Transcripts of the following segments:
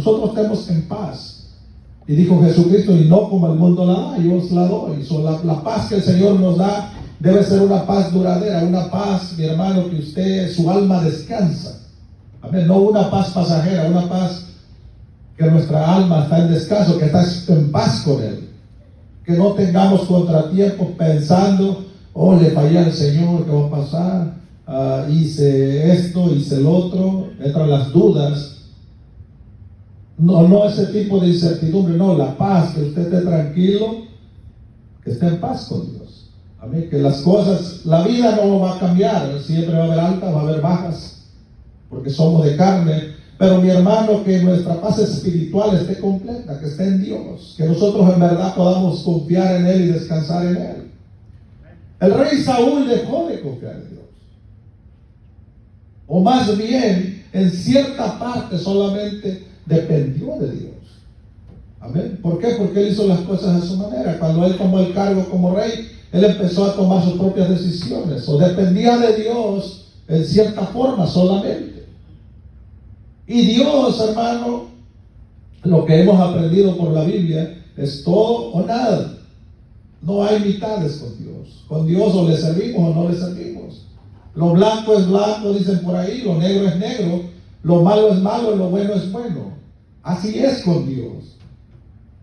nosotros estemos en paz. Y dijo Jesucristo, y no como el mundo la da, yo os la doy. La paz que el Señor nos da debe ser una paz duradera, una paz, mi hermano, que usted, su alma descansa. Amén. No una paz pasajera, una paz que nuestra alma está en descanso, que está en paz con Él. Que no tengamos contratiempos pensando, oh, le fallé al Señor, ¿qué va a pasar? Hice esto, hice el otro, entran las dudas. No ese tipo de incertidumbre, no, la paz, que usted esté tranquilo, que esté en paz con Dios. Amén. Que las cosas, la vida no va a cambiar, siempre va a haber altas, va a haber bajas, porque somos de carne. Pero mi hermano, que nuestra paz espiritual esté completa, que esté en Dios, que nosotros en verdad podamos confiar en Él y descansar en Él. El rey Saúl dejó de confiar en Dios, o más bien, en cierta parte solamente dependió de Dios. Amén. ¿Por qué? Porque él hizo las cosas a su manera. Cuando él tomó el cargo como rey, él empezó a tomar sus propias decisiones, o dependía de Dios en cierta forma solamente. Y Dios, hermano, lo que hemos aprendido por la Biblia es todo o nada. No hay mitades con Dios. Con Dios o le servimos o no le servimos. Lo blanco es blanco, dicen por ahí, lo negro es negro, lo malo es malo y lo bueno es bueno. Así es con Dios.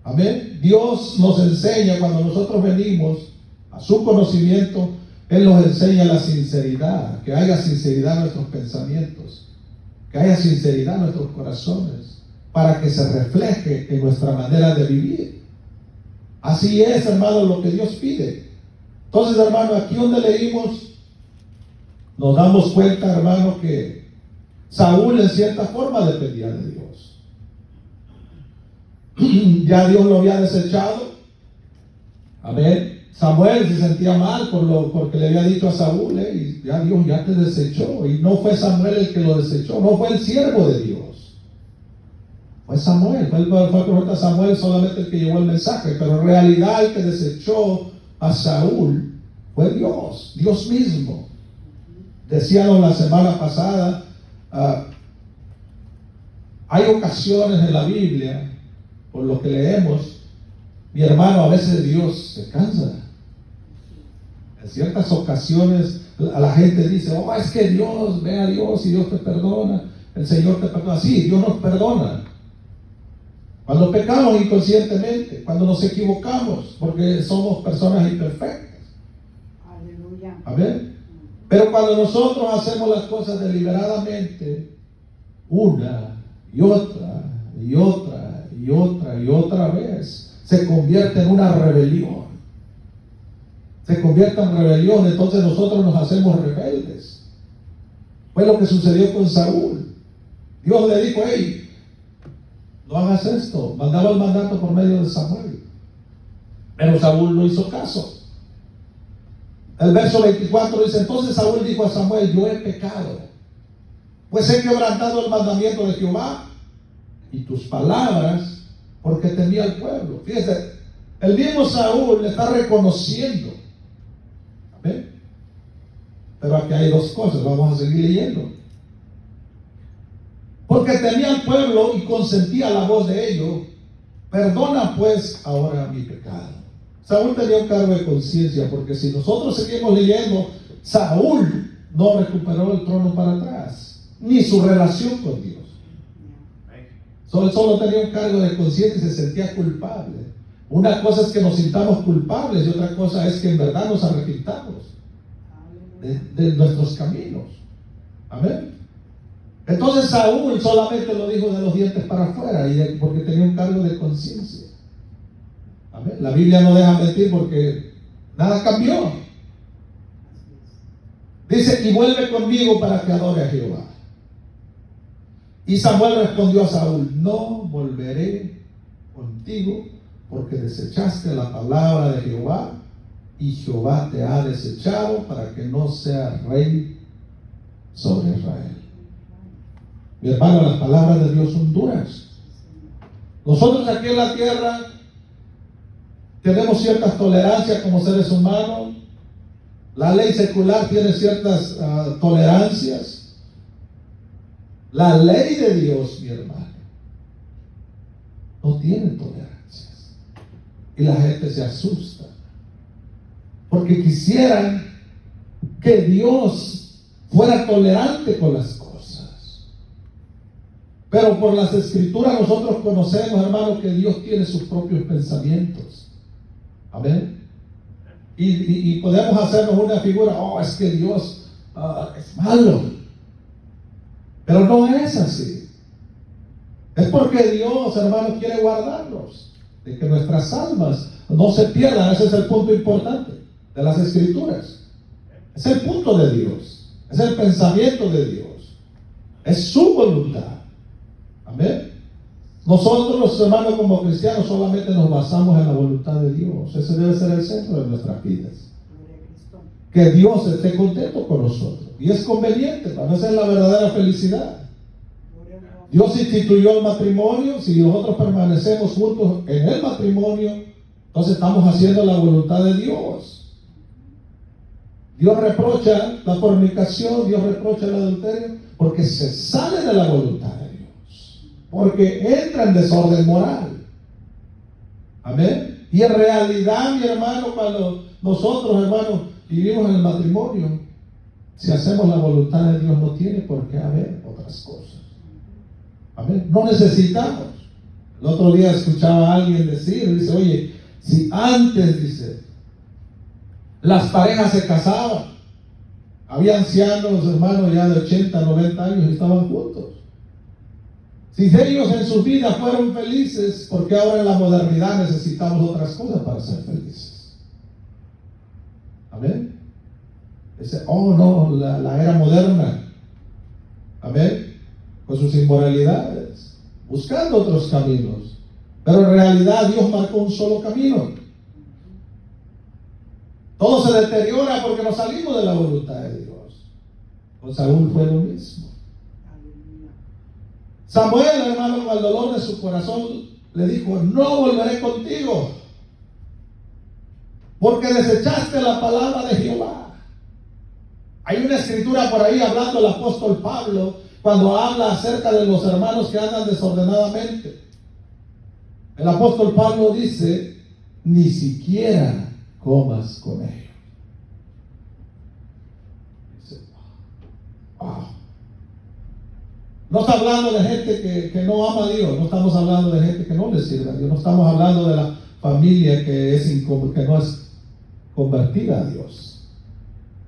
Amén. Dios nos enseña, cuando nosotros venimos a su conocimiento, Él nos enseña la sinceridad, que haya sinceridad en nuestros pensamientos, que haya sinceridad en nuestros corazones, para que se refleje en nuestra manera de vivir. Así es, hermano, lo que Dios pide. Entonces, hermano, aquí donde leímos, nos damos cuenta, hermano, que Saúl en cierta forma dependía de Dios. Ya Dios lo había desechado. Amén. Samuel se sentía mal porque le había dicho a Saúl, y ya Dios ya te desechó. Y no fue Samuel el que lo desechó, no fue el siervo de Dios. Fue Samuel, fue el profeta Samuel solamente el que llevó el mensaje. Pero en realidad el que desechó a Saúl fue Dios, Dios mismo. Decíamos la semana pasada, hay ocasiones en la Biblia, por lo que leemos, mi hermano, a veces Dios se cansa. En ciertas ocasiones a la gente dice, oh, es que Dios, ve a Dios y Dios te perdona, el Señor te perdona. Sí, Dios nos perdona cuando pecamos inconscientemente, cuando nos equivocamos, porque somos personas imperfectas. Aleluya. Amén. Pero cuando nosotros hacemos las cosas deliberadamente, una y otra y otra y otra y otra vez, se convierte en una rebelión. Se convierte en rebelión, entonces nosotros nos hacemos rebeldes. Fue lo que sucedió con Saúl. Dios le dijo, hey, no hagas esto. Mandaba el mandato por medio de Samuel. Pero Saúl no hizo caso. El verso 24 dice, entonces Saúl dijo a Samuel, yo he pecado, pues he quebrantado el mandamiento de Jehová y tus palabras, porque temía al pueblo. Fíjese, el mismo Saúl le está reconociendo. ¿Amén? Pero aquí hay dos cosas, vamos a seguir leyendo. Porque temía al pueblo y consentía la voz de ellos, perdona pues ahora mi pecado. Saúl tenía un cargo de conciencia, porque si nosotros seguimos leyendo, Saúl no recuperó el trono para atrás, ni su relación con Dios. Solo tenía un cargo de conciencia y se sentía culpable. Una cosa es que nos sintamos culpables y otra cosa es que en verdad nos arrepintamos de nuestros caminos. Amén. Entonces Saúl solamente lo dijo de los dientes para afuera, porque tenía un cargo de conciencia. Amén. La Biblia no deja mentir porque nada cambió. Dice, y vuelve conmigo para que adore a Jehová. Y Samuel respondió a Saúl, no volveré contigo porque desechaste la palabra de Jehová y Jehová te ha desechado para que no seas rey sobre Israel. Mi hermano, las palabras de Dios son duras. Nosotros aquí en la tierra tenemos ciertas tolerancias como seres humanos. La ley secular tiene ciertas tolerancias. La ley de Dios, mi hermano, tienen tolerancias. Y la gente se asusta. Porque quisieran que Dios fuera tolerante con las cosas. Pero por las Escrituras nosotros conocemos, hermano, que Dios tiene sus propios pensamientos. Amén. Y podemos hacernos una figura, oh, es que Dios es malo. Pero no es así. Es porque Dios, hermano, quiere guardarnos, de que nuestras almas no se pierdan. Ese es el punto importante de las Escrituras. Es el punto de Dios. Es el pensamiento de Dios. Es su voluntad. Amén. Nosotros, hermanos, como cristianos, solamente nos basamos en la voluntad de Dios. Ese debe ser el centro de nuestras vidas. Que Dios esté contento con nosotros. Y es conveniente, para esa es la verdadera felicidad. Dios instituyó el matrimonio. Si nosotros permanecemos juntos en el matrimonio, entonces estamos haciendo la voluntad de Dios. Dios reprocha la fornicación, Dios reprocha el adulterio, porque se sale de la voluntad de Dios, porque entra en desorden moral. Amén. Y en realidad, mi hermano, cuando nosotros, hermanos, vivimos en el matrimonio, si hacemos la voluntad de Dios, no tiene por qué haber otras cosas. Amén. No necesitamos. El otro día escuchaba a alguien decir, dice, oye, si antes, dice, las parejas se casaban, había ancianos, hermanos, ya de 80, 90 años y estaban juntos. Si ellos en su vida fueron felices, ¿por qué ahora en la modernidad necesitamos otras cosas para ser felices? Amén. Dice, oh no, la era moderna. Amén. Con sus inmoralidades, buscando otros caminos. Pero en realidad Dios marcó un solo camino. Todo se deteriora porque nos salimos de la voluntad de Dios. Con Saúl fue lo mismo. Samuel, hermano, con el dolor de su corazón, le dijo, no volveré contigo, porque desechaste la palabra de Jehová. Hay una escritura por ahí hablando el apóstol Pablo, cuando habla acerca de los hermanos que andan desordenadamente. El apóstol Pablo dice, ni siquiera comas con ellos. Dice, wow. No está hablando de gente que no ama a Dios, no estamos hablando de gente que no le sirve a Dios, no estamos hablando de la familia que no es convertida a Dios.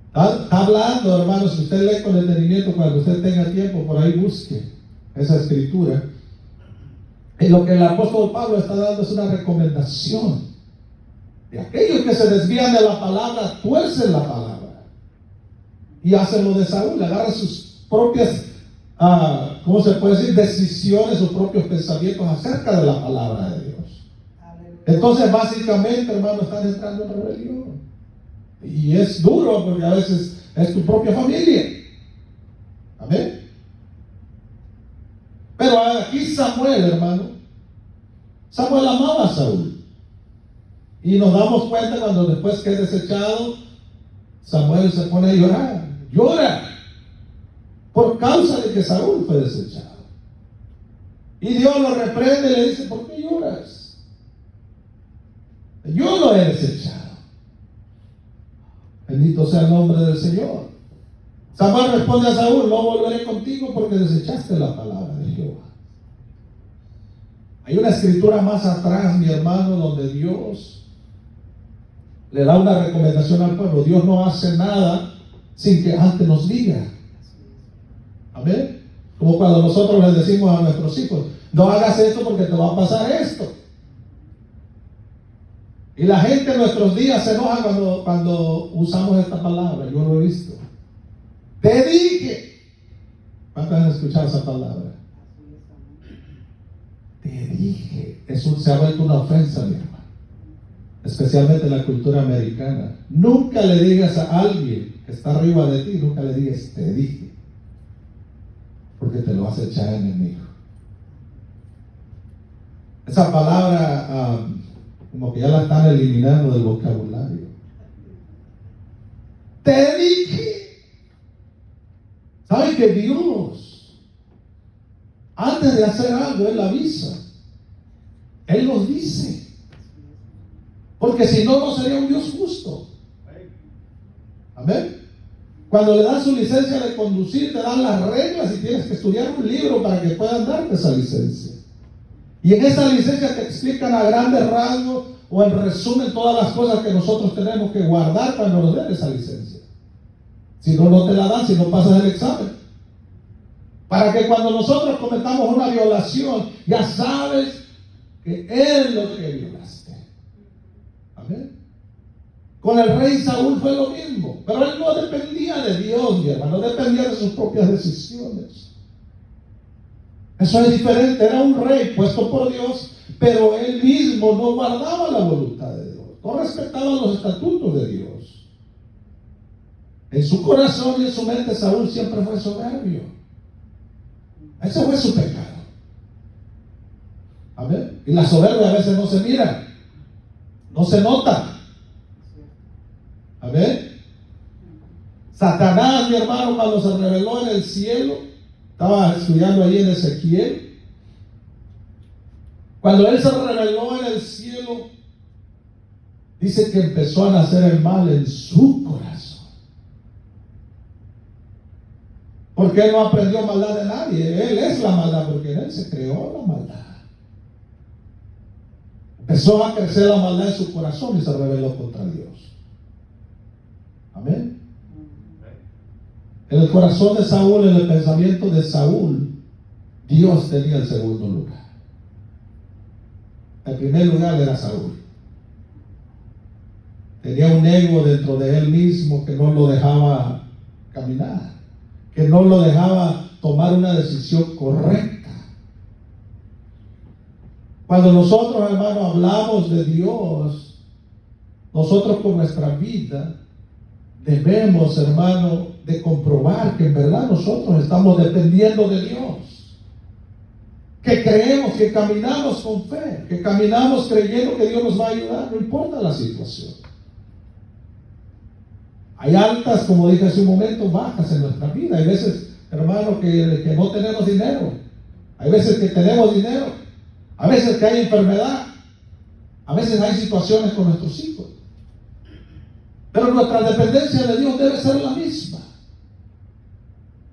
Está hablando, hermanos, si usted lee con detenimiento, cuando usted tenga tiempo, por ahí busque esa escritura. Y lo que el apóstol Pablo está dando es una recomendación de aquellos que se desvían de la palabra, tuercen la palabra y hacen lo de Saúl, agarran sus propias ¿cómo se puede decir? Decisiones, sus propios pensamientos acerca de la palabra de Dios. Entonces, básicamente, hermano, están entrando en rebelión. Y es duro porque a veces es tu propia familia. Amén. Pero aquí Samuel, hermano, Samuel amaba a Saúl. Y nos damos cuenta cuando después que es desechado, Samuel se pone a llorar. Llora. Por causa de que Saúl fue desechado. Y Dios lo reprende y le dice, ¿por qué lloras? Yo lo he desechado. Bendito sea el nombre del Señor. Samuel responde a Saúl, no volveré contigo porque desechaste la palabra de Jehová. Hay una escritura más atrás, mi hermano, donde Dios le da una recomendación al pueblo. Dios no hace nada sin que antes nos diga. Amén. Como cuando nosotros les decimos a nuestros hijos, no hagas esto porque te va a pasar esto. Y la gente en nuestros días se enoja cuando usamos esta palabra. Yo lo he visto. Te dije. ¿Cuántos han escuchado esa palabra? Te dije. Se ha vuelto una ofensa, mi hermano. Especialmente en la cultura americana. Nunca le digas a alguien que está arriba de ti, nunca le digas, te dije. Porque te lo vas a echar enemigo. Esa palabra como que ya la están eliminando del vocabulario. Te dije. ¿Saben que Dios, antes de hacer algo, Él avisa? Él los dice. Porque si no, no sería un Dios justo. Amén. Cuando le dan su licencia de conducir, te dan las reglas y tienes que estudiar un libro para que puedan darte esa licencia. Y en esa licencia te explican a grandes rasgos o en resumen todas las cosas que nosotros tenemos que guardar cuando nos den esa licencia. Si no, no te la dan, si no pasas el examen. Para que cuando nosotros cometamos una violación, ya sabes que es lo que violaste. Amén. Con el rey Saúl fue lo mismo, pero él no dependía de Dios, mi hermano, dependía de sus propias decisiones. Eso es diferente, era un rey puesto por Dios, pero él mismo no guardaba la voluntad de Dios, no respetaba los estatutos de Dios. En su corazón y en su mente Saúl siempre fue soberbio. Ese fue su pecado. Amén. Y la soberbia a veces no se mira, no se nota. Amén. Satanás, mi hermano, cuando se reveló en el cielo, estaba estudiando ahí en Ezequiel. Cuando él se reveló en el cielo, dice que empezó a nacer el mal en su corazón. Porque él no aprendió maldad de nadie. Él es la maldad, porque en él se creó la maldad. Empezó a crecer la maldad en su corazón y se rebeló contra Dios. Amén. En el corazón de Saúl, en el pensamiento de Saúl, Dios tenía el segundo lugar. El primer lugar era Saúl. Tenía un ego dentro de él mismo que no lo dejaba caminar, que no lo dejaba tomar una decisión correcta. Cuando nosotros, hermano, hablamos de Dios, nosotros con nuestra vida debemos, hermano, de comprobar que en verdad nosotros estamos dependiendo de Dios, que creemos, que caminamos con fe, que caminamos creyendo que Dios nos va a ayudar, no importa la situación. Hay altas, como dije hace un momento, bajas en nuestra vida. Hay veces, hermano, que no tenemos dinero, hay veces que tenemos dinero, a veces que hay enfermedad, a veces hay situaciones con nuestros hijos. Pero nuestra dependencia de Dios debe ser la misma.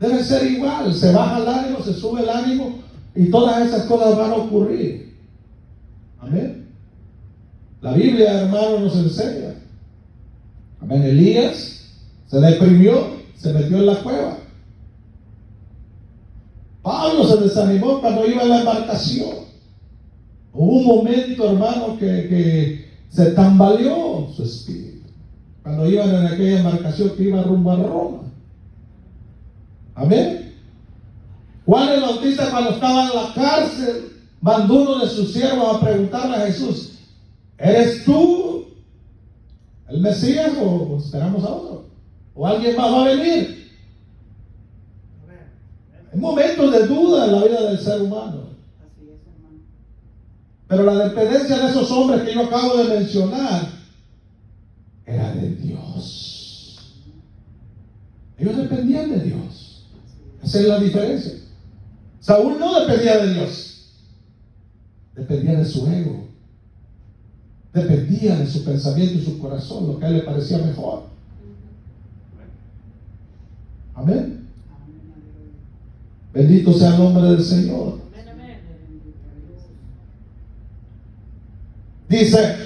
Debe ser igual. Se baja el ánimo, se sube el ánimo y todas esas cosas van a ocurrir. Amén. La Biblia, hermano, nos enseña. Amén. Elías se deprimió, se metió en la cueva. Pablo se desanimó cuando iba en la embarcación. Hubo un momento, hermano, que se tambaleó su espíritu. Cuando iban en aquella embarcación que iba rumbo a Roma. Amén. Juan el Bautista, cuando estaba en la cárcel, mandó uno de sus siervos a preguntarle a Jesús: ¿eres tú el Mesías o esperamos a otro? ¿O alguien más va a venir? Hay momentos de duda en la vida del ser humano. Pero la dependencia de esos hombres que yo acabo de mencionar era de Dios. Ellos dependían de Dios. Esa es la diferencia. Saúl no dependía de Dios, dependía de su ego, dependía de su pensamiento y su corazón, lo que a él le parecía mejor. Amén. Bendito sea el nombre del Señor. Dice,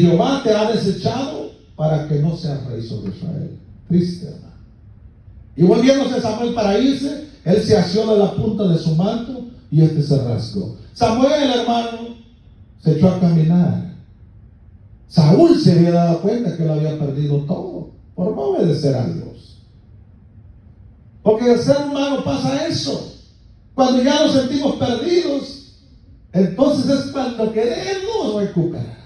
Jehová te ha desechado para que no seas rey sobre Israel. Triste, hermano. Y volviéndose Samuel para irse, él se asió de la punta de su manto y se rasgó. Samuel, hermano, se echó a caminar. Saúl se había dado cuenta que él había perdido todo por no obedecer a Dios. Porque el ser humano pasa eso. Cuando ya nos sentimos perdidos, entonces es cuando queremos recuperar.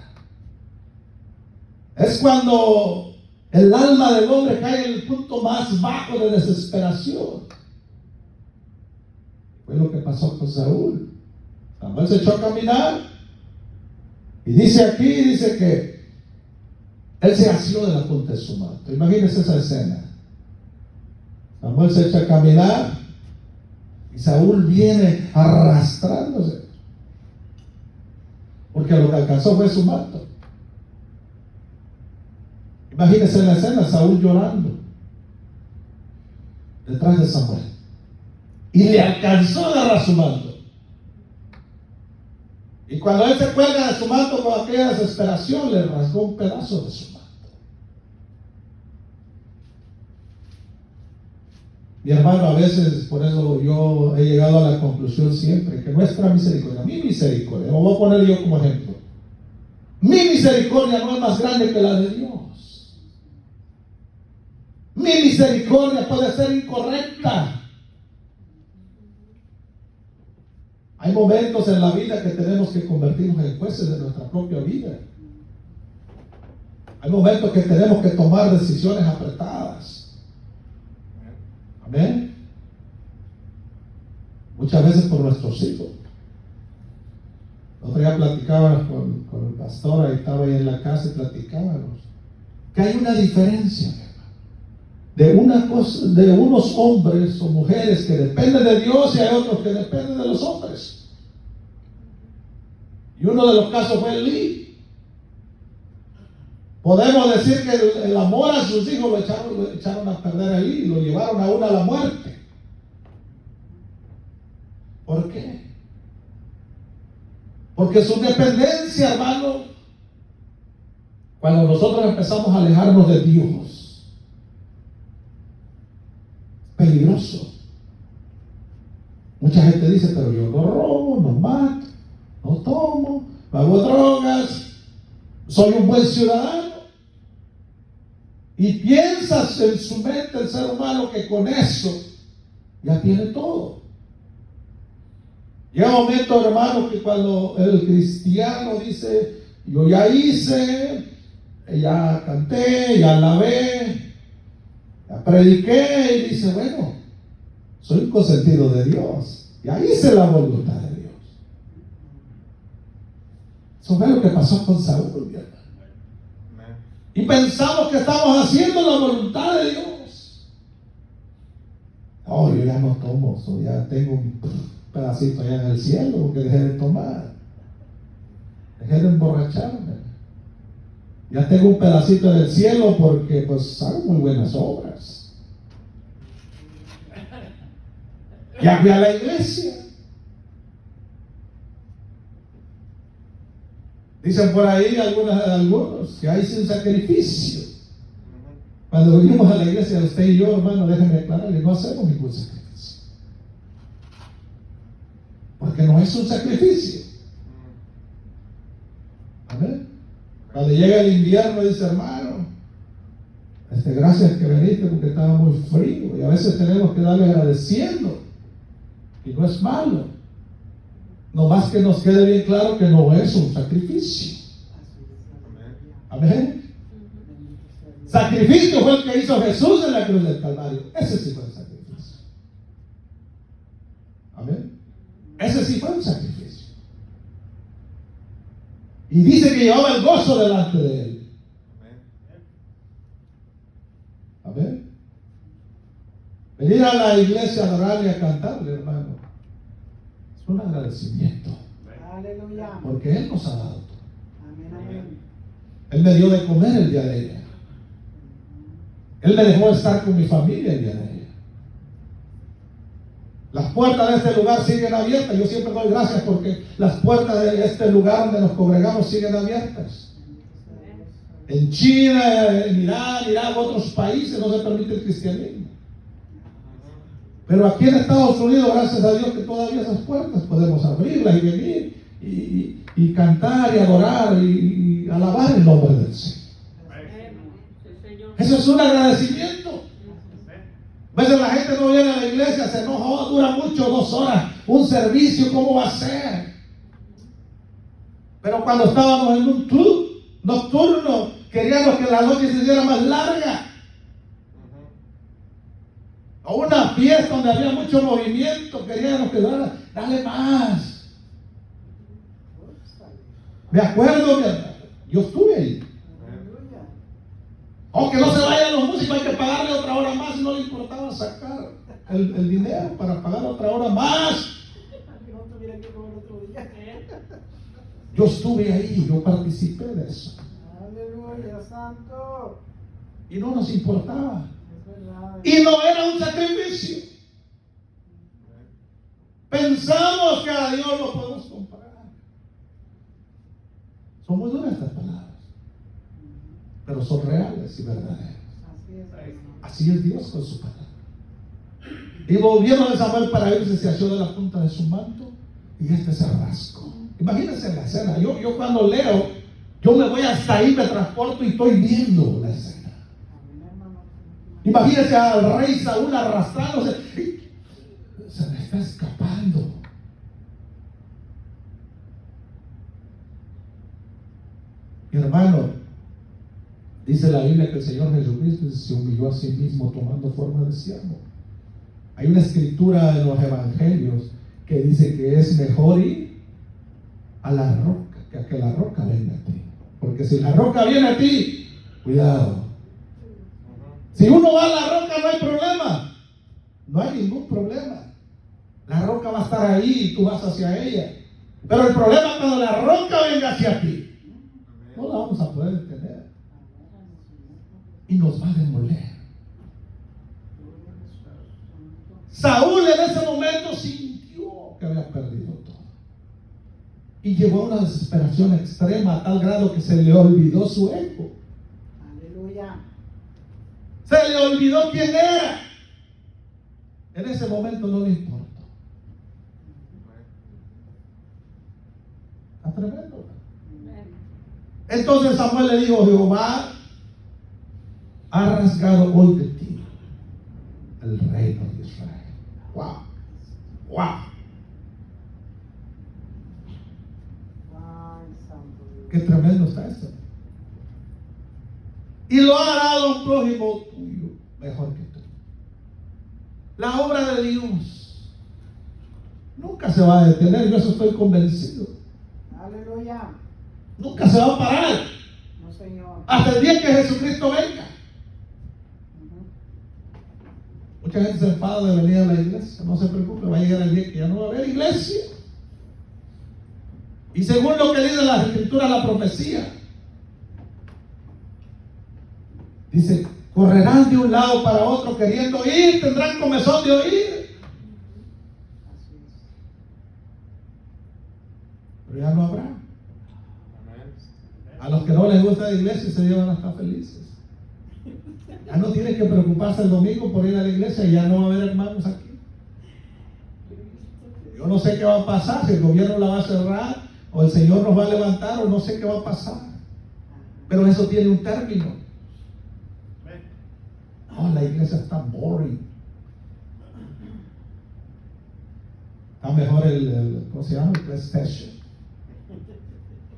Es cuando el alma del hombre cae en el punto más bajo de desesperación. Fue lo que pasó con Saúl. Samuel se echó a caminar y dice que él se asió de la punta de su manto. Imagínense esa escena. Samuel se echa a caminar y Saúl viene arrastrándose. porque lo que alcanzó fue su manto. Imagínense en la escena, Saúl llorando detrás de Samuel, y le alcanzó a agarrar su manto. Y cuando él se cuelga de su manto con aquella desesperación, le rasgó un pedazo de su manto. Mi hermano, a veces, por eso yo he llegado a la conclusión siempre que nuestra misericordia, mi misericordia, lo voy a poner yo como ejemplo, mi misericordia no es más grande que la de Dios. Mi misericordia puede ser incorrecta. Hay momentos en la vida que tenemos que convertirnos en jueces de nuestra propia vida. Hay momentos que tenemos que tomar decisiones apretadas. Amén. Muchas veces por nuestros hijos. El otro día platicaba con el pastor, ahí estaba ahí en la casa y platicábamos que hay una diferencia de unos hombres o mujeres que dependen de Dios y hay otros que dependen de los hombres. Y uno de los casos fue Elí. Podemos decir que el amor a sus hijos lo echaron a perder a Elí y lo llevaron aún a la muerte. ¿Por qué? Porque su dependencia, hermano, cuando nosotros empezamos a alejarnos de Dios, peligroso. Mucha gente dice, pero yo no robo, no mato, no tomo, no hago drogas, soy un buen ciudadano. Y piensas en su mente el ser humano que con eso ya tiene todo. Llega un momento, hermano, que cuando el cristiano dice, yo ya hice, ya canté, ya alabé, ya prediqué, y dice, bueno, soy un consentido de Dios, ya hice la voluntad de Dios. Eso fue lo que pasó con Saúl, mi hermano. Y pensamos que estamos haciendo la voluntad de Dios. Oh, yo ya no tomo, ya tengo un pedacito allá en el cielo porque dejé de tomar, dejé de emborracharme, ya tengo un pedacito en el cielo porque pues hago muy buenas obras, ya fui a la iglesia. Dicen por ahí algunos que hay sin sacrificio. Cuando venimos a la iglesia, usted y yo, hermano, déjenme aclararle, no hacemos ningún sacrificio. Porque no es un sacrificio. Amén. Cuando llega el invierno, dice, hermano, gracias que viniste porque estaba muy frío. Y a veces tenemos que darle agradeciendo. Y no es malo. No más que nos quede bien claro que no es un sacrificio. Amén. Sacrificio fue el que hizo Jesús en la cruz del Calvario. Ese sí fue el sacrificio. Amén. Ese sí fue un sacrificio. Y dice que llevaba el gozo delante de él. Amén. Venir a la iglesia a adorar y a cantarle, hermano, es un agradecimiento. Aleluya. Porque Él nos ha dado todo. Amén. Él me dio de comer el día de ayer. Él me dejó estar con mi familia el día de ayer. Las puertas de este lugar siguen abiertas. Yo siempre doy gracias porque las puertas de este lugar donde nos congregamos siguen abiertas. En China, en Irán, Irak, otros países no se permite el cristianismo. Pero aquí en Estados Unidos, gracias a Dios que todavía esas puertas podemos abrirlas y venir y cantar y adorar y alabar el nombre del Señor. Eso es un agradecimiento. A veces la gente no viene a la iglesia, se enoja, oh, dura mucho, 2 horas, un servicio, ¿cómo va a ser? Pero cuando estábamos en un club nocturno, queríamos que la noche se hiciera más larga. O una fiesta donde había mucho movimiento, queríamos que durara, dale más. Me acuerdo, mi hermano, yo estuve ahí. O que no se vayan los músicos, hay que pagarle otra hora más y no le importaba sacar el dinero para pagar otra hora más. Yo estuve ahí, yo participé de eso. Aleluya, santo. Y no nos importaba. Es verdad. Y no era un sacrificio. Pensamos que a Dios lo podemos comparar. Son muy duras estas palabras, pero son reales y verdaderas. Así es, hermano. Así es Dios con su palabra. Y volviendo a Samuel para irse, se asió de la punta de su manto y se rascó. Imagínense la escena. Yo cuando leo, yo me voy hasta ahí, me transporto y estoy viendo la escena. Amén, hermano. Imagínense al rey Saúl arrastrándose. Se me está escapando. Mi hermano, dice la Biblia que el Señor Jesucristo se humilló a sí mismo tomando forma de siervo. Hay una escritura en los evangelios que dice que es mejor ir a la roca que a que la roca venga a ti. Porque si la roca viene a ti, cuidado. Si uno va a la roca no hay problema. No hay ningún problema. La roca va a estar ahí y tú vas hacia ella. Pero el problema es cuando la roca venga hacia ti. No la vamos a poder detener. Y nos va a demoler. Saúl en ese momento sintió que había perdido todo. Y llegó a una desesperación extrema a tal grado que se le olvidó su ego. Aleluya. Se le olvidó quién era. En ese momento no le importó. Está tremendo. Entonces Samuel le dijo: Jehová ha rasgado hoy de ti el reino de Israel. Wow. Wow. Ay, santo Dios. Qué tremendo está esto. Y lo ha dado a un prójimo tuyo mejor que tú. La obra de Dios nunca se va a detener. Yo eso estoy convencido. Aleluya. Nunca se va a parar No, Señor. hasta el día que Jesucristo venga. Ujú. Mucha gente se enfada de venir a la iglesia. No se preocupe, va a llegar el día que ya no va a haber iglesia. Y según lo que dice la escritura, la profecía, dice: correrán de un lado para otro queriendo ir, tendrán comezón de oír, Así es. pero ya no habrá. A los que no les gusta la iglesia ese día van a estar felices. Ya no tienen que preocuparse el domingo por ir a la iglesia, ya no va a haber hermanos aquí. Yo no sé qué va a pasar, si el gobierno la va a cerrar o el Señor nos va a levantar, o no sé qué va a pasar. Pero eso tiene un término. Oh, la iglesia está boring. Está mejor ¿cómo se llama? El PlayStation.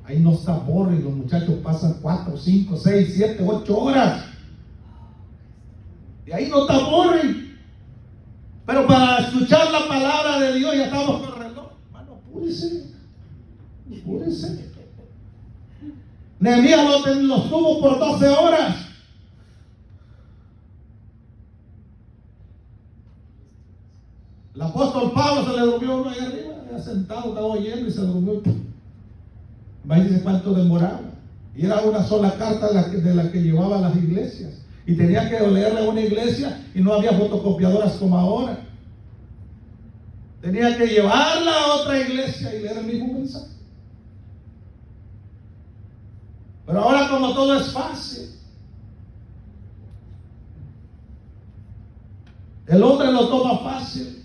Ahí no está boring, los muchachos pasan 4, 5, 6, 7, 8 horas. Y ahí no está boring. Pero para escuchar la palabra de Dios ya estamos con el reloj. Hermano, apúrese. Apúrese. Nehemías los tuvo por 12 horas. El apóstol Pablo se le durmió uno ahí arriba, ya sentado, estaba oyendo y se durmió. Imagínense cuánto demoraba. Y era una sola carta de la que llevaba a las iglesias. Y tenía que leerle a una iglesia y no había fotocopiadoras como ahora. Tenía que llevarla a otra iglesia y leer el mismo mensaje. Pero ahora, como todo es fácil, el hombre lo toma fácil.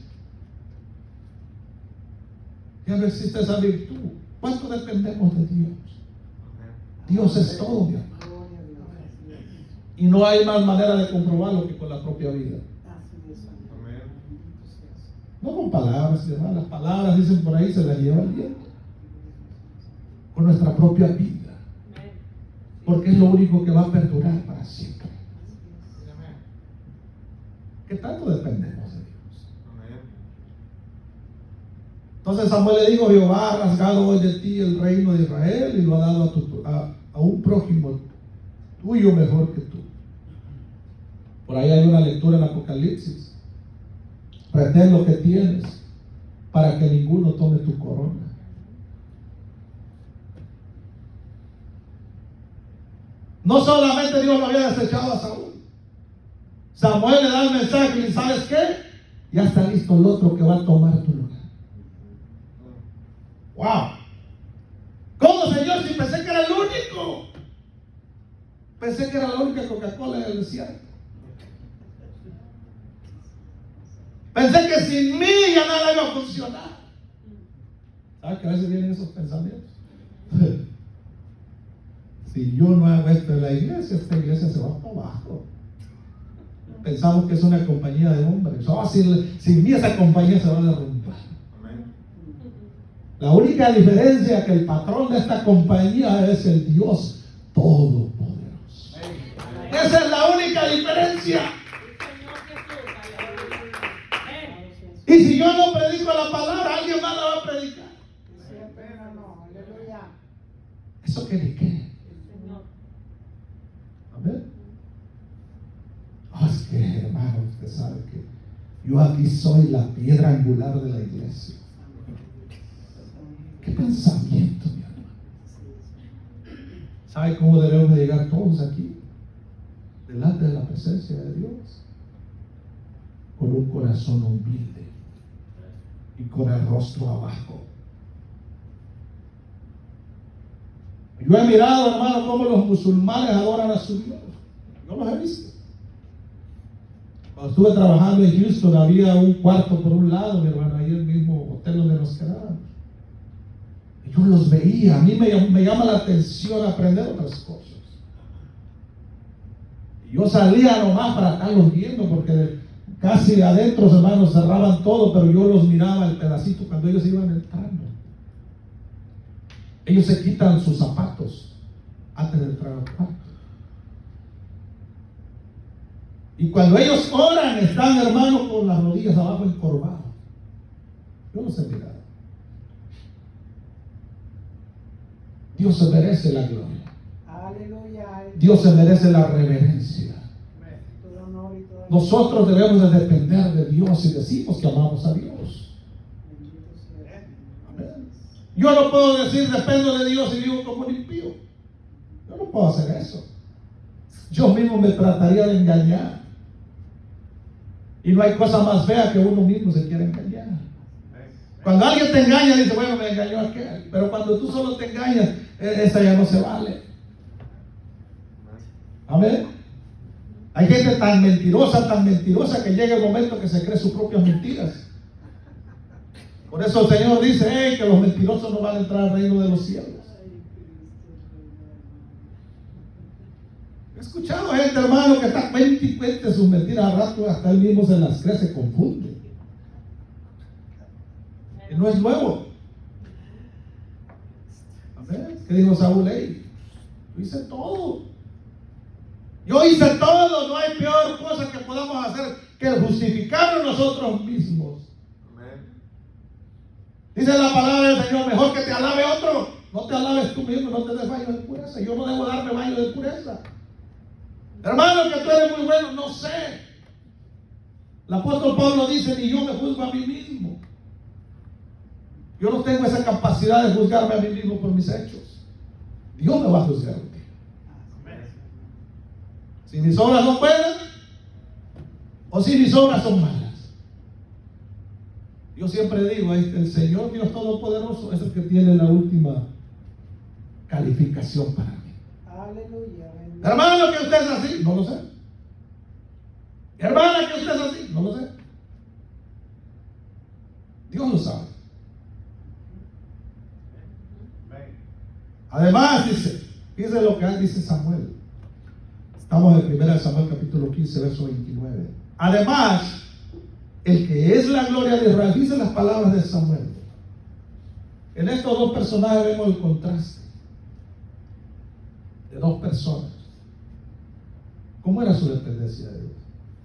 Ya no existe esa virtud. ¿Cuánto dependemos de Dios? Dios es todo, mi hermano. Gloria a Dios. Así es. Y no hay más manera de comprobarlo que con la propia vida. Así es, Señor. Bendito seas. No con palabras y demás. Las palabras, dicen por ahí, se las lleva el viento. Con nuestra propia vida. Porque es lo único que va a perdurar para siempre. ¿Qué tanto dependemos de Dios? Entonces Samuel le dijo: Jehová ha rasgado hoy de ti el reino de Israel y lo ha dado a un prójimo tuyo mejor que tú. Por ahí hay una lectura en Apocalipsis: retén lo que tienes para que ninguno tome tu corona. No solamente Dios lo había desechado a Saúl. Samuel le da el mensaje y ¿sabes qué? Ya está listo el otro que va a tomar tu lugar. Wow. ¿Cómo, Señor? Si pensé que era el único. Pensé que era la única Coca-Cola en el desierto. Pensé que sin mí ya nada iba a funcionar. ¿Sabes que a veces vienen esos pensamientos? Si yo no hago esto en la iglesia, esta iglesia se va para abajo. Pensamos que es una compañía de hombres. Oh, sin mí esa compañía se va a derrumbar. La única diferencia es que el patrón de esta compañía es el Dios Todopoderoso. Esa es la única diferencia. Y si yo no predico la palabra, alguien más la va a predicar. ¿Eso qué ni qué? Amén. Es que, hermano, usted sabe que yo aquí soy la piedra angular de la iglesia. ¿Qué pensamiento, mi hermano? ¿Sabe cómo debemos de llegar todos aquí? Delante de la presencia de Dios. Con un corazón humilde y con el rostro abajo. Yo he mirado, hermano, cómo los musulmanes adoran a su Dios. Yo los he visto. Cuando estuve trabajando en Houston, había un cuarto por un lado, mi hermano, ahí el mismo hotel donde nos quedábamos. Y yo los veía. A mí me llama la atención aprender otras cosas. Y yo salía nomás para estarlos viendo, porque casi adentro, hermanos, cerraban todo, pero yo los miraba el pedacito cuando ellos iban entrando. Ellos se quitan sus zapatos antes de entrar al cuarto. Y cuando ellos oran, están, hermanos, con las rodillas abajo encorvados. Yo los he mirado. Dios se merece la gloria. Aleluya. Dios se merece la reverencia. Nosotros debemos de depender de Dios y decimos que amamos a Dios. Amén. Yo no puedo decir dependo de Dios y vivo como un impío. Yo no puedo hacer eso. Yo mismo me trataría de engañar. Y no hay cosa más fea que uno mismo se quiera engañar. Cuando alguien te engaña, dice, bueno, me engañó aquel. Pero cuando tú solo te engañas, esa ya no se vale. Amén. Hay gente tan mentirosa que llega el momento que se cree sus propias mentiras. Por eso el Señor dice, que los mentirosos no van a entrar al reino de los cielos. He escuchado gente, hermano, que está cuente y cuente sus mentiras, al rato hasta él mismo se las cree, se confunde. Y no es nuevo. Amén. ¿Qué dijo Saúl? Yo hice todo. Yo hice todo. No hay peor cosa que podamos hacer que justificarnos nosotros mismos. Amén. Dice la palabra del Señor, mejor que te alabe otro. No te alabes tú mismo, no te des baño de pureza. Yo no debo darme baño de pureza. Hermano, que tú eres muy bueno, no sé. El apóstol Pablo dice, ni yo me juzgo a mí mismo. Yo no tengo esa capacidad de juzgarme a mí mismo por mis hechos. Dios me va a juzgar a mí. Si mis obras no pueden, o si mis obras son malas. Yo siempre digo, el Señor Dios Todopoderoso es el que tiene la última calificación para mí. Aleluya. Hermano, que usted es así, no lo sé. Hermana, que usted es así, no lo sé. Dios lo sabe. Además, dice lo que dice Samuel. Estamos en 1 Samuel capítulo 15, verso 29. Además, el que es la gloria de Israel, dice las palabras de Samuel. En estos dos personajes vemos el contraste de dos personas. ¿Cómo era su dependencia de Dios?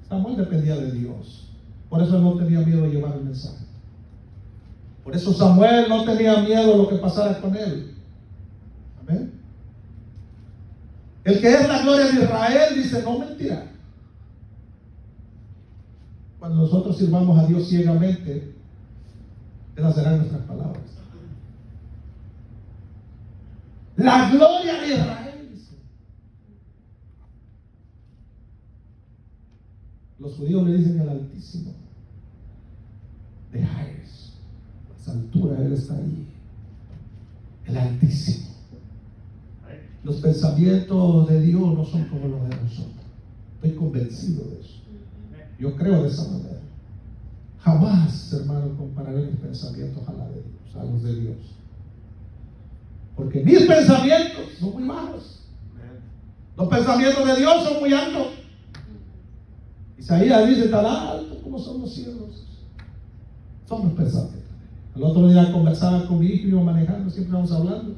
Samuel dependía de Dios. Por eso él no tenía miedo de llevar el mensaje. Por eso Samuel no tenía miedo de lo que pasara con él. Amén. El que es la gloria de Israel dice, no mentirá. Cuando nosotros sirvamos a Dios ciegamente, esas serán nuestras palabras. La gloria de Israel dice. Los judíos le dicen el Altísimo. De Jaires, las alturas, Él está ahí. El Altísimo. Los pensamientos de Dios no son como los de nosotros. Estoy convencido de eso. Yo creo de esa manera. Jamás, hermano, compararé mis pensamientos a los de Dios. Porque mis pensamientos son muy bajos. Los pensamientos de Dios son muy altos. Isaías dice, tan alto como son los cielos. Son los pensamientos. El otro día conversaba con mi hijo, iba manejando, siempre vamos hablando.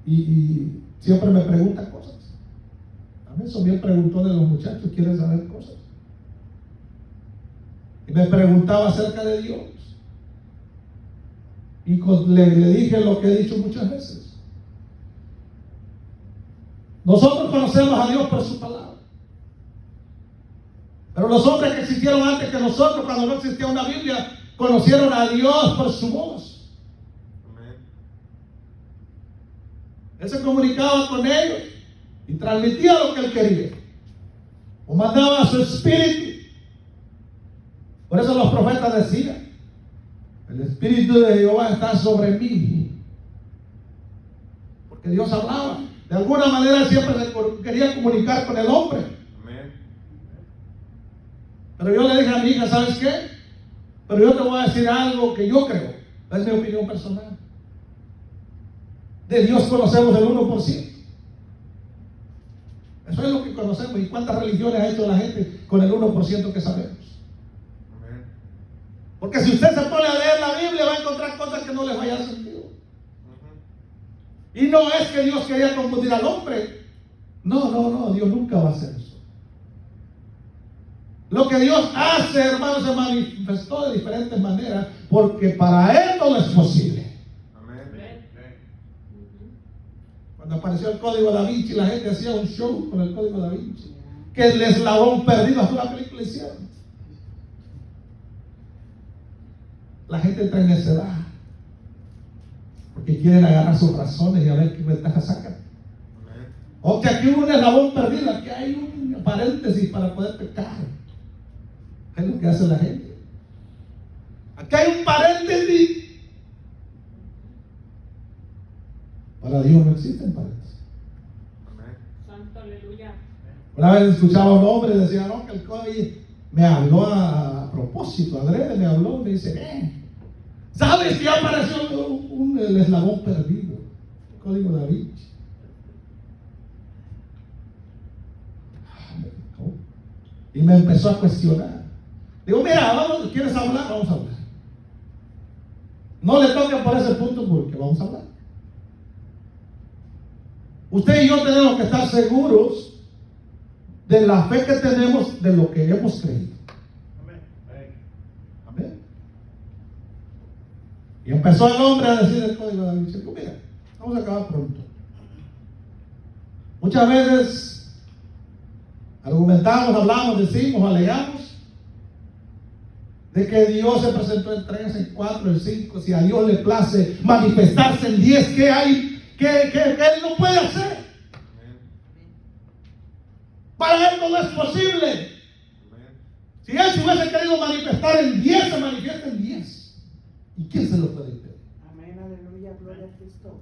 Y siempre me pregunta cosas. A mí son bien preguntones los muchachos, quieren saber cosas. Y me preguntaba acerca de Dios. Y le dije lo que he dicho muchas veces. Nosotros conocemos a Dios por su palabra. Pero los hombres que existieron antes que nosotros, cuando no existía una Biblia, conocieron a Dios por su voz. Amén. Él se comunicaba con ellos y transmitía lo que Él quería. O mandaba a su espíritu. Por eso los profetas decían, el espíritu de Jehová está sobre mí. Porque Dios hablaba. De alguna manera Él siempre se quería comunicar con el hombre. Amén. Pero yo le dije a mi hija, ¿sabes qué? Pero yo te voy a decir algo que yo creo. Es mi opinión personal. De Dios conocemos el 1%. Eso es lo que conocemos. ¿Y cuántas religiones ha hecho la gente con el 1% que sabemos? Amén. Porque si usted se pone a leer la Biblia, va a encontrar cosas que no les vaya a hacer sentido. Y no es que Dios quería confundir al hombre. No, Dios nunca va a hacer eso. Lo que Dios hace, hermano, se manifestó de diferentes maneras, porque para Él todo es posible. Amén. Cuando apareció el Código Da Vinci, la gente hacía un show con el Código Da Vinci, que el eslabón perdido, hasta una película hicieron. La gente entra en necedad, porque quieren agarrar sus razones y a ver qué ventaja sacan. O que aquí hubo un eslabón perdido, aquí hay un paréntesis para poder pecar. Es lo que hace la gente. Aquí hay un paréntesis. Para Dios no existen paréntesis. Santo, aleluya. Una vez escuchaba a un hombre y decía, no, que el código me habló a propósito, adrede me habló, me dice, ¿sabes que apareció el eslabón perdido? El Código Da Vinci. Y me empezó a cuestionar. Digo, mira, vamos, ¿quieres hablar? Vamos a hablar. No le toquen por ese punto porque vamos a hablar. Usted y yo tenemos que estar seguros de la fe que tenemos, de lo que hemos creído. Amén. Y empezó el hombre a decir el Código Da Vinci. Digo, mira, vamos a acabar pronto. Muchas veces argumentamos, hablamos, decimos, alegamos de que Dios se presentó en 3, en 4, en 5. Si a Dios le place manifestarse en 10, ¿qué hay? ¿Qué Él no puede hacer? Para Él no es posible. Si Él se hubiese querido manifestar en 10, se manifiesta en 10. ¿Y quién se lo puede impedir? Amén, aleluya, gloria a Cristo.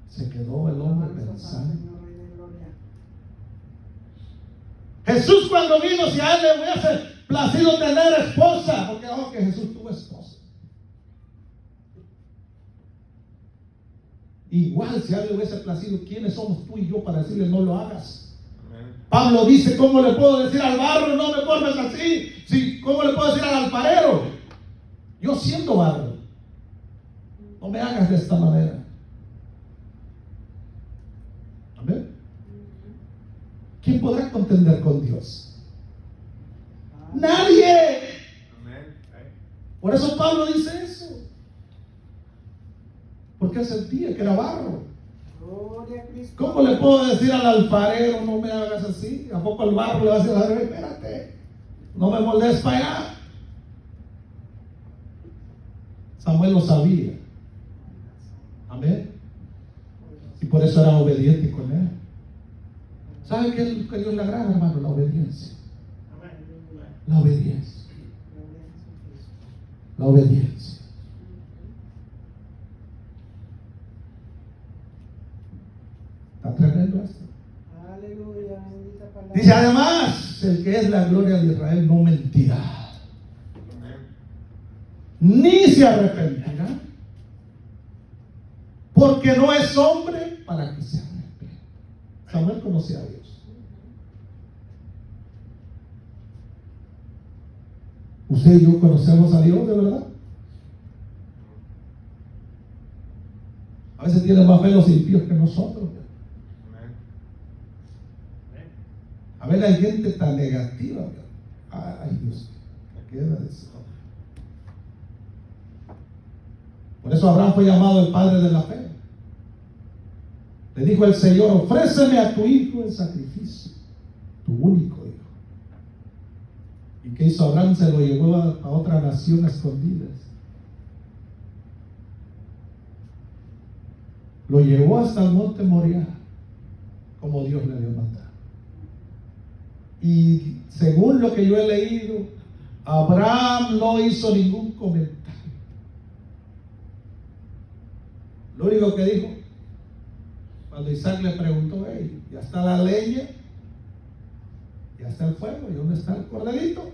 Se quedó el hombre pensando. Señor, Rey de gloria. Jesús cuando vino, si a Él le hubiese placido tener esposa, porque Jesús tuvo esposa. Igual si a Él le hubiese placido, ¿quiénes somos tú y yo para decirle no lo hagas? Pablo dice, ¿cómo le puedo decir al barro, no me formes así? Sí, ¿cómo le puedo decir al alfarero? Yo siendo barro, no me hagas de esta manera. Amén. ¿Quién podrá contender con Dios? Nadie. Por eso Pablo dice eso. Porque él sentía que era barro. Gloria a Cristo. ¿Cómo le puedo decir al alfarero, no me hagas así? ¿A poco el barro le va a decir, a ver, espérate, no me moldes para allá? Samuel lo sabía. Amén. Y por eso era obediente con él. ¿Sabe qué es lo que Dios le agrada, hermano? La obediencia. Aleluya. La obediencia. Gloria a Jesucristo. La obediencia. Está tremendo esto. Aleluya, bendita palabra. Dice además, el que es la gloria de Israel no mentirá, ni se arrepentirá, porque no es hombre para que se arrepienta. Samuel conocía a Dios. ¿Usted y yo conocemos a Dios de verdad? A veces tienen más fe los impíos que nosotros. A ver, hay gente tan negativa. Ay, Dios, me queda de eso. Por eso Abraham fue llamado el padre de la fe. Le dijo el Señor: ofréceme a tu hijo en sacrificio, tu único hijo. ¿Y qué hizo Abraham? Se lo llevó a otra nación a escondidas. Lo llevó hasta el monte Moriah, como Dios le había mandado. Y según lo que yo he leído, Abraham no hizo ningún comentario. Lo único que dijo, cuando Isaac le preguntó: hey, ¿ya está la leña? ¿Ya está el fuego? ¿Y dónde está el corderito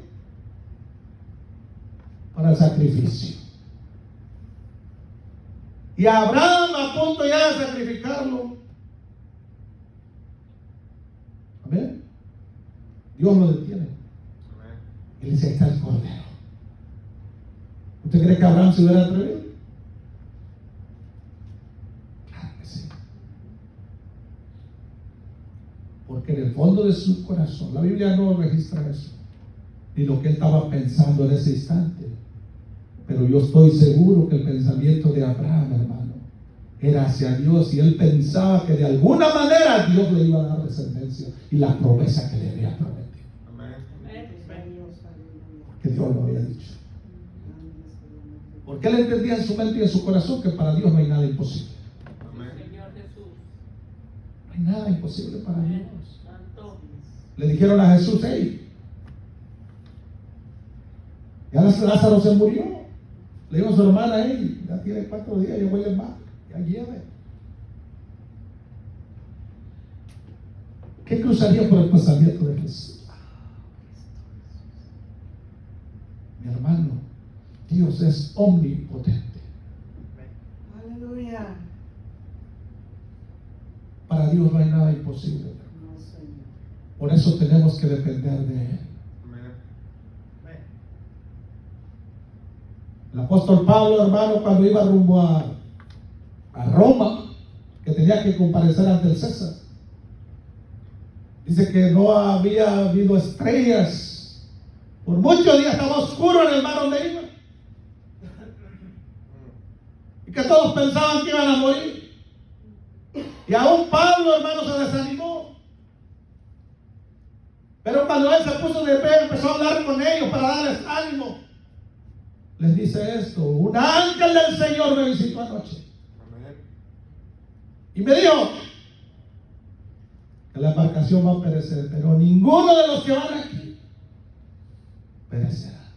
para el sacrificio? Y Abraham, a punto ya de sacrificarlo, amén, Dios lo detiene. Y le dice: ahí está el cordero. ¿Usted cree que Abraham se hubiera atrevido? Claro que sí. Porque en el fondo de su corazón, la Biblia no registra eso, ni lo que él estaba pensando en ese instante. Pero yo estoy seguro que el pensamiento de Abraham, hermano, era hacia Dios, y él pensaba que de alguna manera Dios le iba a dar descendencia y la promesa que le había prometido. Que Dios lo había dicho. Porque él entendía en su mente y en su corazón que para Dios no hay nada imposible. Señor Jesús. No hay nada imposible para Dios. Le dijeron a Jesús: hey, ya Lázaro se murió. Le dijo a su hermana: hey, ya tiene 4 días, ya huele mal, ya lleve. ¿Qué cruzaría por el pensamiento de Jesús? Mi hermano, Dios es omnipotente. Aleluya. Para Dios no hay nada imposible. No, Señor. Por eso tenemos que depender de Él. El apóstol Pablo, hermano, cuando iba rumbo a Roma, que tenía que comparecer ante el César, dice que no había habido estrellas. Por muchos días estaba oscuro en el mar donde iba. Y que todos pensaban que iban a morir. Y aún Pablo, hermano, se desanimó. Pero cuando él se puso de pie, empezó a hablar con ellos para darles ánimo. Les dice esto: un ángel del Señor me visitó anoche. Y me dijo que la embarcación va a perecer, pero ninguno de los que van aquí perecerá.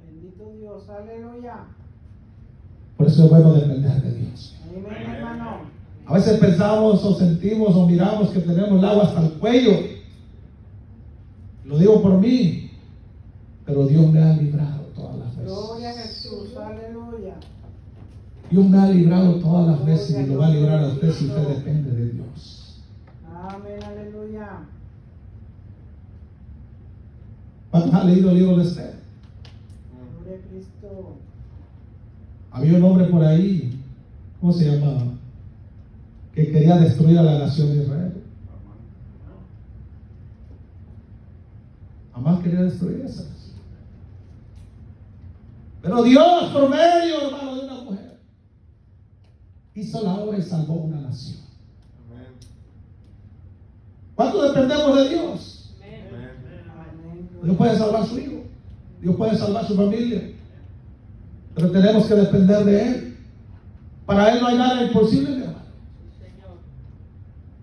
Bendito Dios, aleluya. Por eso es bueno depender de Dios. Amén, hermano. A veces pensamos o sentimos o miramos que tenemos el agua hasta el cuello. Lo digo por mí, pero Dios me ha librado todas las veces. Gloria a Jesús, aleluya. Dios me ha librado todas las veces y lo va a librar a usted si usted depende de Dios. Amén, aleluya. ¿Cuántos han leído el libro de Esther? Gloria a Cristo. Había un hombre por ahí, ¿cómo se llamaba? Que quería destruir a la nación de Israel. Amán quería destruir esa nación. Pero Dios, por medio, hermano, de una mujer, hizo la obra y salvó una nación. ¿Cuánto dependemos de Dios? Amén. Dios puede salvar a su hijo, Dios puede salvar a su familia, pero tenemos que depender de Él. Para Él no hay nada imposible, mi hermano.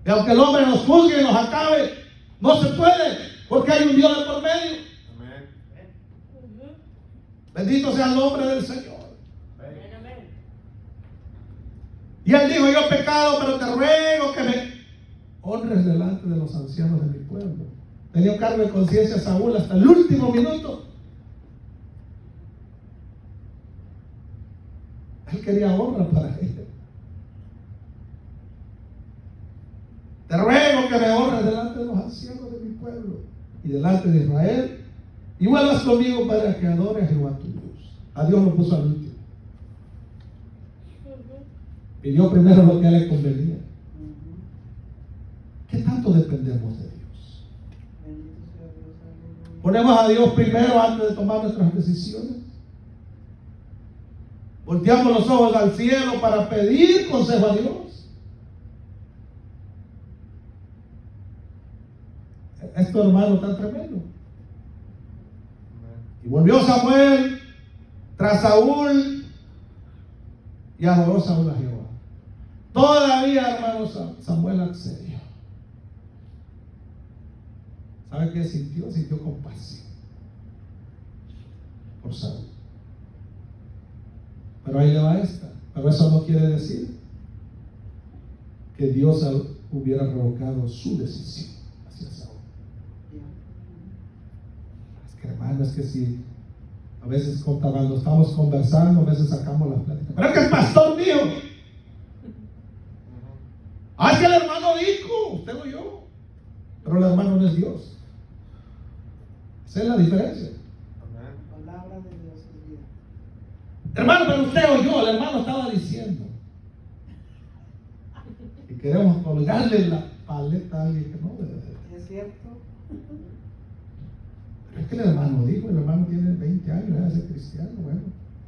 Que aunque el hombre nos juzgue y nos acabe, no se puede, porque hay un Dios de por medio. Amén. Bendito sea el nombre del Señor. Amén, amén. Y él dijo, yo he pecado, pero te ruego que me honres delante de los ancianos de mi pueblo. Tenía un cargo de conciencia Saúl hasta el último minuto. Él quería honra para él. Te ruego que me honres delante de los ancianos de mi pueblo y delante de Israel, y vuelvas conmigo para que adore a Jehová tu Dios. A Dios lo puso al último. Pidió primero lo que a él le convenía. ¿Qué tanto dependemos de Dios? Bendito sea Dios, aleluya. Ponemos a Dios primero antes de tomar nuestras decisiones. Volteamos los ojos al cielo para pedir consejo a Dios. Esto, hermano, tan tremendo. Y volvió Samuel tras Saúl y adoró Saúl a Jehová. Todavía, hermano, Samuel accedió. ¿Sabe qué sintió? Sintió compasión por Saúl. Pero ahí le va esta. Pero eso no quiere decir que Dios hubiera revocado su decisión hacia Saúl. Es que, hermano, es que si a veces cuando estamos conversando, a veces sacamos las pláticas. Pero es que el pastor dijo. Ah, es que el hermano dijo, usted o yo. Pero el hermano no es Dios. Esa es la diferencia. Palabra de Dios es vida. Hermano, pero usted o yo, el hermano estaba diciendo. Y queremos colgarle la paleta a alguien que no debe de. ¿Es cierto? Pero es que el hermano dijo, el hermano tiene 20 años, es ser cristiano. Bueno,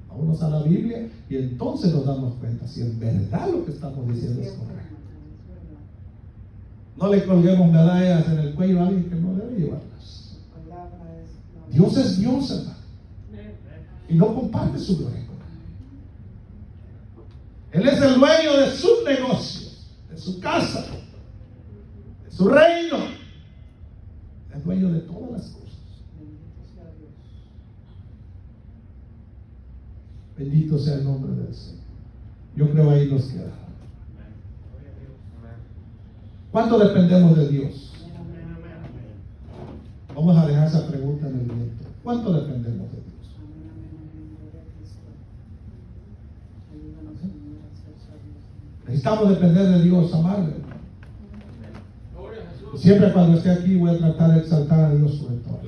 vámonos a la Biblia y entonces nos damos cuenta si en verdad lo que estamos diciendo es cierto, correcto. hermano, es verdad. No le colguemos medallas en el cuello a alguien que no debe llevarlas. Palabra es la Dios es Dios, hermano. Y no comparte su gloria con nadie. Él es el dueño de sus negocios, de su casa, de su reino. Es dueño de todas las cosas. Bendito sea Dios. Bendito sea el nombre del Señor. Yo creo ahí nos queda. ¿Cuánto dependemos de Dios? Amén, amén, amén. Vamos a dejar esa pregunta en el viento. ¿Cuánto dependemos de Dios? Amén, amén, amén. Gloria a Cristo. Ayúdanos, Señor, a ser sabios. Necesitamos depender de Dios, amarle. Gloria a Jesús. Siempre cuando esté aquí voy a tratar de exaltar a Dios sobre todo.